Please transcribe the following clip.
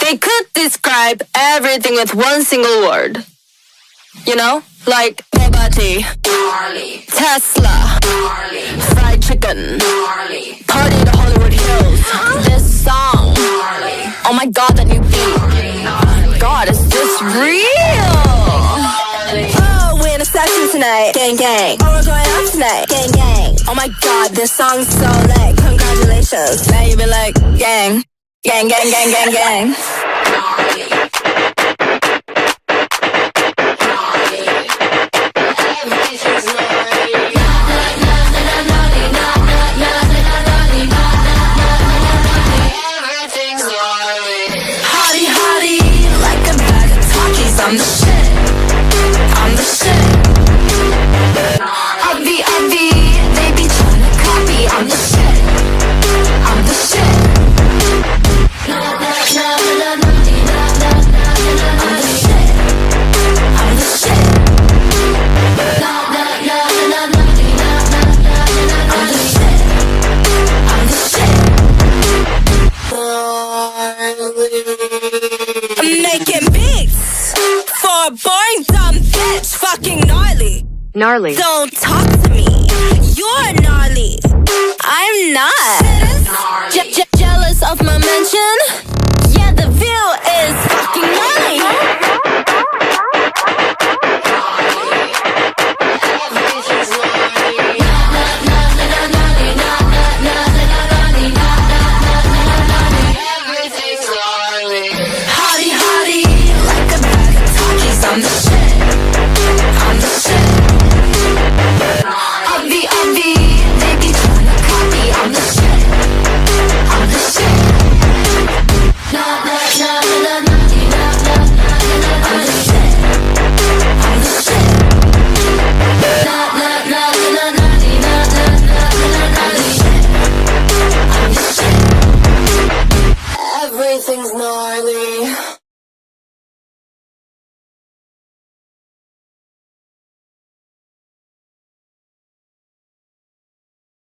They could describe everything with one single word. You know? Like Bugatti, Tesla, fried chicken, party to Hollywood Hills. This song, oh my god, that new beat. God, is this real? Oh, we're in a session tonight, gang gang. Oh, we're going out tonight, gang gang. Oh my god, this song's so lit. Congratulations. Now you be like, gang, gang, gang, gang, gang, gang. I'm the shit. I'm the shit. Obvi, they be tryna copy. I'm the shit. I'm the shit. I'm the shit. I'm the shit. I'm the shit. I'm making beats for a boring dumb bitch, fucking gnarly. Gnarly. Don't talk to me. You're gnarly. I'm not.